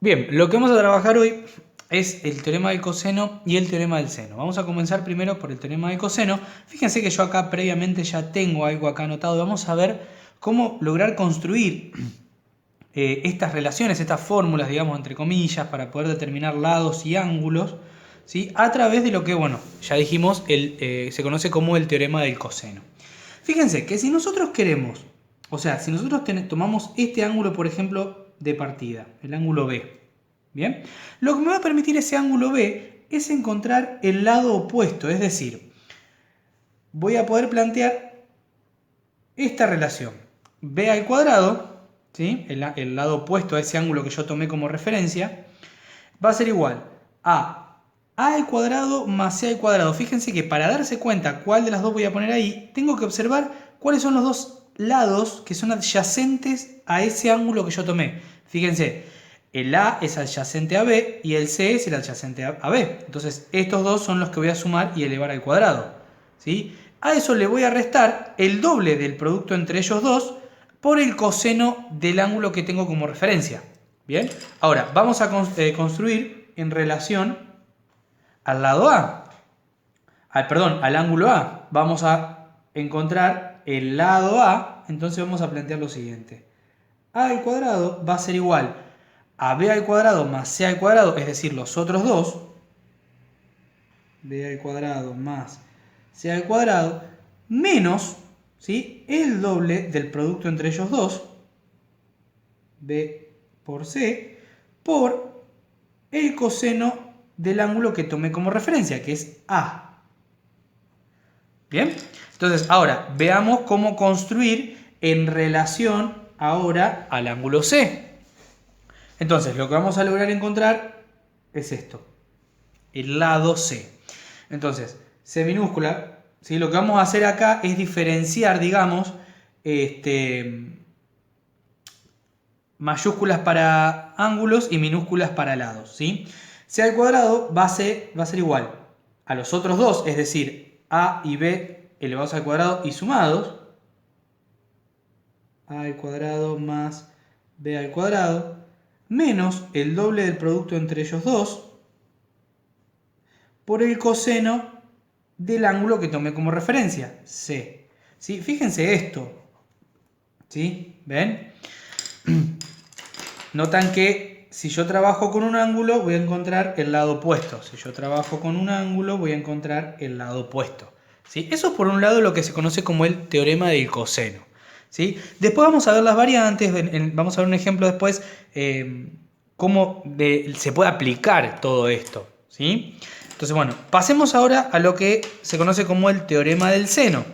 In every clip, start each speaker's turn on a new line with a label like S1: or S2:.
S1: Bien, lo que vamos a trabajar hoy es el teorema del coseno y el teorema del seno. Vamos a comenzar primero por el teorema del coseno. Fíjense que yo acá previamente ya tengo algo acá anotado. Vamos a ver cómo lograr construir estas relaciones, estas fórmulas, digamos, entre comillas, para poder determinar lados y ángulos, ¿sí? A través de lo que, bueno, ya dijimos, se conoce como el teorema del coseno. Fíjense que si nosotros queremos, o sea, si nosotros tomamos este ángulo, por ejemplo, de partida, el ángulo B, ¿bien? Lo que me va a permitir ese ángulo B es encontrar el lado opuesto, es decir, voy a poder plantear esta relación. B al cuadrado, ¿sí? El lado opuesto a ese ángulo que yo tomé como referencia, va a ser igual a al cuadrado más c al cuadrado. Fíjense que para darse cuenta cuál de las dos voy a poner ahí, tengo que observar cuáles son los dos lados que son adyacentes a ese ángulo que yo tomé. Fíjense, el A es adyacente a B y el C es el adyacente a B. Entonces estos dos son los que voy a sumar y elevar al cuadrado, ¿sí? A eso le voy a restar el doble del producto entre ellos dos por el coseno del ángulo que tengo como referencia. Bien, ahora vamos a construir en relación al lado A. Al ángulo A. Vamos a encontrar el lado A, entonces vamos a plantear lo siguiente. A al cuadrado va a ser igual a B al cuadrado más C al cuadrado, es decir, los otros dos. B al cuadrado más C al cuadrado, menos, ¿sí?, el doble del producto entre ellos dos, B por C, por el coseno del ángulo que tomé como referencia, que es A. Bien, entonces ahora veamos cómo construir en relación ahora al ángulo C. Entonces lo que vamos a lograr encontrar es esto, el lado C. Entonces, C minúscula, ¿sí? Lo que vamos a hacer acá es diferenciar, digamos, mayúsculas para ángulos y minúsculas para lados, ¿sí? C al cuadrado va a ser igual a los otros dos, es decir, A y B elevados al cuadrado y sumados. A al cuadrado más B al cuadrado, menos el doble del producto entre ellos dos, por el coseno del ángulo que tomé como referencia, C. ¿Sí? Fíjense esto, ¿sí? ¿Ven? Notan que si yo trabajo con un ángulo voy a encontrar el lado opuesto. Si yo trabajo con un ángulo voy a encontrar el lado opuesto, ¿sí? Eso es por un lado lo que se conoce como el teorema del coseno, ¿sí? Después vamos a ver las variantes, vamos a ver un ejemplo después, cómo se puede aplicar todo esto, ¿sí? Entonces, bueno, pasemos ahora a lo que se conoce como el teorema del seno.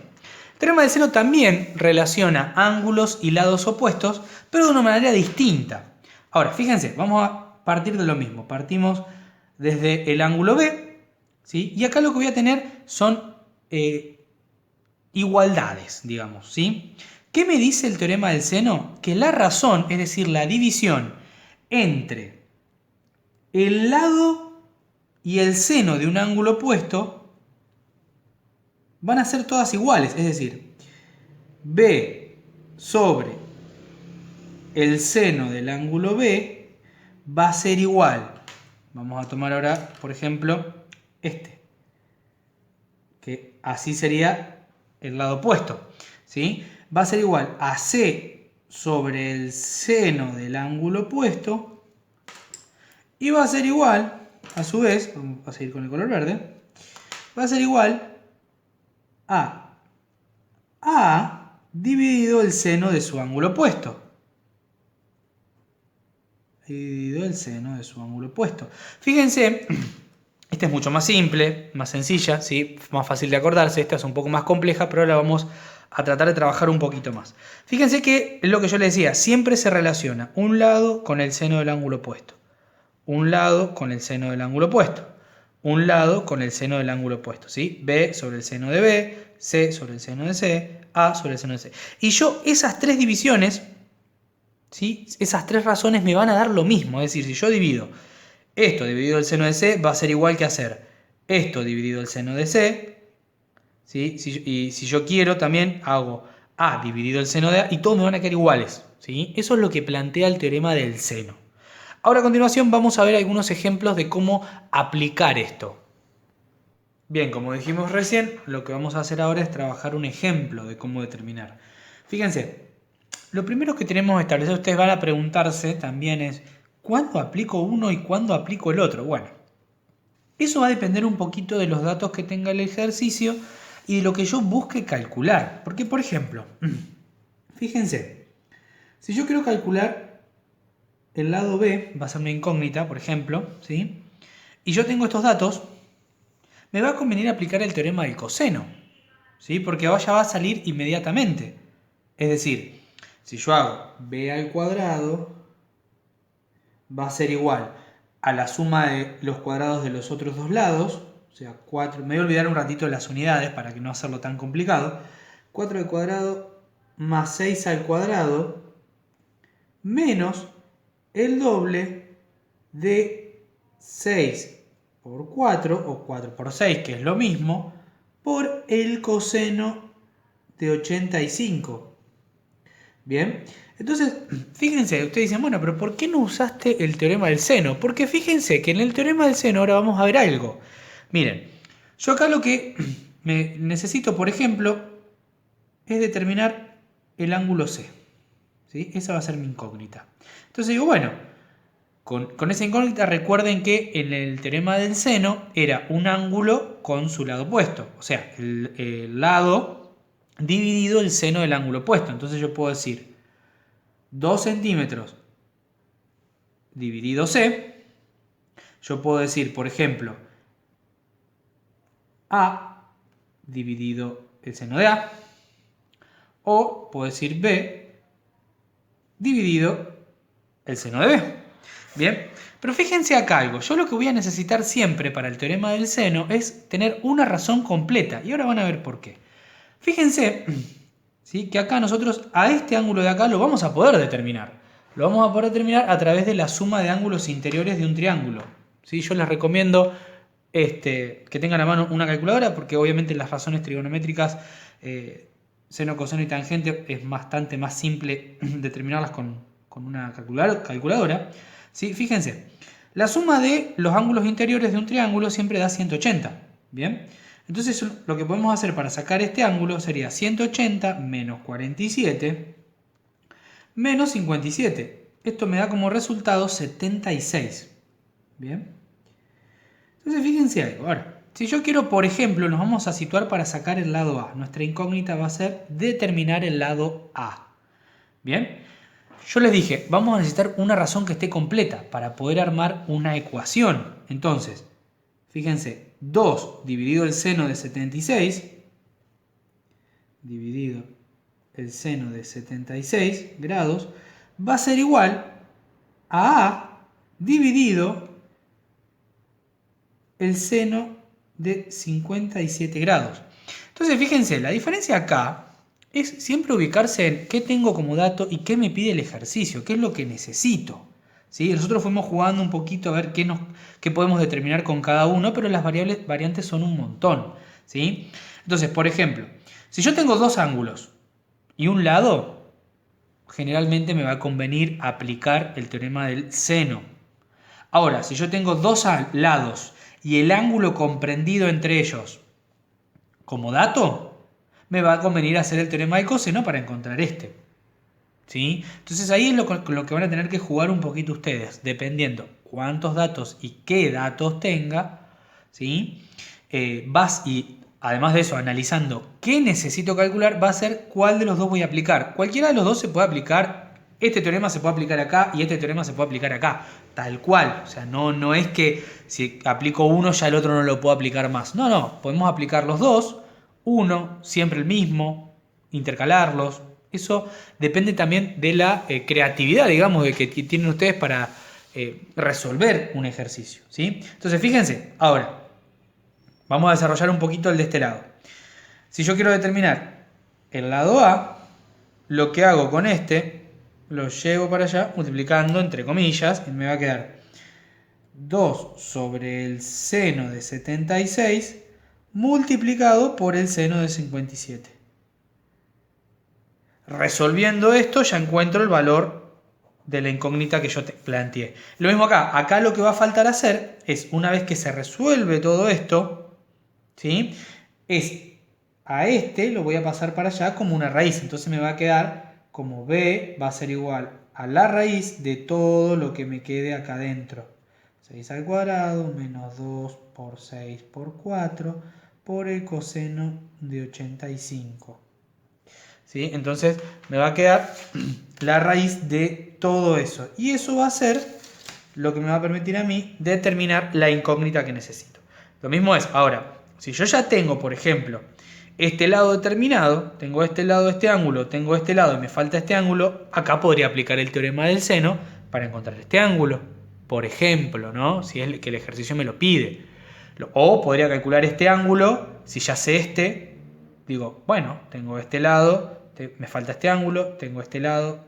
S1: El teorema del seno también relaciona ángulos y lados opuestos, pero de una manera distinta. Ahora, fíjense, vamos a partir de lo mismo. Partimos desde el ángulo B, ¿sí? Y acá lo que voy a tener son igualdades, digamos, ¿sí? ¿Qué me dice el teorema del seno? Que la razón, es decir, la división entre el lado y el seno de un ángulo opuesto van a ser todas iguales, es decir, B sobre el seno del ángulo B va a ser igual. Vamos a tomar ahora, por ejemplo, que así sería el lado opuesto, ¿sí? Va a ser igual a C sobre el seno del ángulo opuesto y va a ser igual, a su vez, vamos a seguir con el color verde, va a ser igual a A dividido el seno de su ángulo opuesto. Dividido el seno de su ángulo opuesto. Fíjense, esta es mucho más simple, más sencilla, ¿sí? Más fácil de acordarse. Esta es un poco más compleja, pero ahora vamos a tratar de trabajar un poquito más. Fíjense que es lo que yo les decía, siempre se relaciona un lado con el seno del ángulo opuesto, un lado con el seno del ángulo opuesto, un lado con el seno del ángulo opuesto, ¿sí? B sobre el seno de B, C sobre el seno de C, A sobre el seno de C. Y yo esas tres divisiones, ¿sí?, esas tres razones me van a dar lo mismo. Es decir, si yo divido esto dividido el seno de C, va a ser igual que hacer esto dividido el seno de C, ¿sí? Y si yo quiero también hago A dividido el seno de A y todos me van a quedar iguales, ¿sí? Eso es lo que plantea el teorema del seno. Ahora a continuación vamos a ver algunos ejemplos de cómo aplicar esto. Bien, como dijimos recién, lo que vamos a hacer ahora es trabajar un ejemplo de cómo determinar. Fíjense, lo primero que tenemos que establecer, ustedes van a preguntarse también es, ¿cuándo aplico uno y cuándo aplico el otro? Bueno, eso va a depender un poquito de los datos que tenga el ejercicio y de lo que yo busque calcular. Porque, por ejemplo, fíjense, si yo quiero calcular el lado B, va a ser una incógnita, por ejemplo, ¿sí? Y yo tengo estos datos, me va a convenir aplicar el teorema del coseno, ¿sí? Porque ya va a salir inmediatamente. Es decir, si yo hago b al cuadrado, va a ser igual a la suma de los cuadrados de los otros dos lados, o sea, 4, me voy a olvidar un ratito de las unidades para que no hacerlo tan complicado, 4 al cuadrado más 6 al cuadrado, menos el doble de 6 por 4, o 4 por 6, que es lo mismo, por el coseno de 85. Bien, entonces, fíjense, ustedes dicen, bueno, pero ¿por qué no usaste el teorema del seno? Porque fíjense que en el teorema del seno ahora vamos a ver algo. Miren, yo acá lo que necesito, por ejemplo, es determinar el ángulo C. ¿Sí? Esa va a ser mi incógnita. Entonces digo, bueno, con esa incógnita recuerden que en el teorema del seno era un ángulo con su lado opuesto. O sea, el lado dividido el seno del ángulo opuesto. Entonces yo puedo decir 2 centímetros dividido C. Yo puedo decir, por ejemplo, A dividido el seno de A. O puedo decir B dividido el seno de B. Bien, pero fíjense acá algo. Yo lo que voy a necesitar siempre para el teorema del seno es tener una razón completa. Y ahora van a ver por qué. Fíjense, ¿sí?, que acá nosotros a este ángulo de acá lo vamos a poder determinar. Lo vamos a poder determinar a través de la suma de ángulos interiores de un triángulo. ¿Sí? Yo les recomiendo que tengan a mano una calculadora porque obviamente las razones trigonométricas, seno, coseno y tangente, es bastante más simple determinarlas con una calculadora. ¿Sí? Fíjense, la suma de los ángulos interiores de un triángulo siempre da 180. ¿Bien? Entonces lo que podemos hacer para sacar este ángulo sería 180 menos 47 menos 57. Esto me da como resultado 76. ¿Bien? Entonces fíjense algo. Ahora, si yo quiero, por ejemplo, nos vamos a situar para sacar el lado A. Nuestra incógnita va a ser determinar el lado A. ¿Bien? Yo les dije, vamos a necesitar una razón que esté completa para poder armar una ecuación. Entonces, fíjense, 2 dividido el seno de 76 dividido el seno de 76 grados va a ser igual a dividido el seno de 57 grados. Entonces, fíjense, la diferencia acá es siempre ubicarse en qué tengo como dato y qué me pide el ejercicio, qué es lo que necesito. ¿Sí? Nosotros fuimos jugando un poquito a ver qué podemos determinar con cada uno, pero las variantes son un montón. ¿Sí? Entonces, por ejemplo, si yo tengo dos ángulos y un lado, generalmente me va a convenir aplicar el teorema del seno. Ahora, si yo tengo dos lados y el ángulo comprendido entre ellos como dato, me va a convenir hacer el teorema del coseno para encontrar este. ¿Sí? Entonces ahí es lo que van a tener que jugar un poquito ustedes, dependiendo cuántos datos y qué datos tenga. ¿Sí? Y además de eso, analizando qué necesito calcular, va a ser cuál de los dos voy a aplicar. Cualquiera de los dos se puede aplicar. Este teorema se puede aplicar acá y este teorema se puede aplicar acá. Tal cual. O sea, no es que si aplico uno ya el otro no lo puedo aplicar más. No. Podemos aplicar los dos. Uno, siempre el mismo. Intercalarlos. Eso depende también de la creatividad, digamos, de que tienen ustedes para resolver un ejercicio. ¿Sí? Entonces, fíjense. Ahora, vamos a desarrollar un poquito el de este lado. Si yo quiero determinar el lado A, lo que hago con este, lo llevo para allá multiplicando entre comillas y me va a quedar 2 sobre el seno de 76 multiplicado por el seno de 57. Resolviendo esto ya encuentro el valor de la incógnita que yo te planteé. Lo mismo acá. Acá lo que va a faltar hacer es, una vez que se resuelve todo esto, ¿sí? Es a este lo voy a pasar para allá como una raíz. Entonces me va a quedar como b va a ser igual a la raíz de todo lo que me quede acá adentro. 6 al cuadrado menos 2 por 6 por 4 por el coseno de 85. ¿Sí? Entonces me va a quedar la raíz de todo eso. Y eso va a ser lo que me va a permitir a mí determinar la incógnita que necesito. Lo mismo es, ahora, si yo ya tengo, por ejemplo, este lado determinado, tengo este lado de este ángulo, tengo este lado y me falta este ángulo, acá podría aplicar el teorema del seno para encontrar este ángulo, por ejemplo, ¿no? Si es que el ejercicio me lo pide. O podría calcular este ángulo, si ya sé este, digo, bueno, tengo este lado, me falta este ángulo, tengo este lado,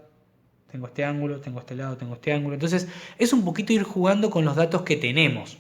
S1: tengo este ángulo, tengo este lado, tengo este ángulo. Entonces es un poquito ir jugando con los datos que tenemos.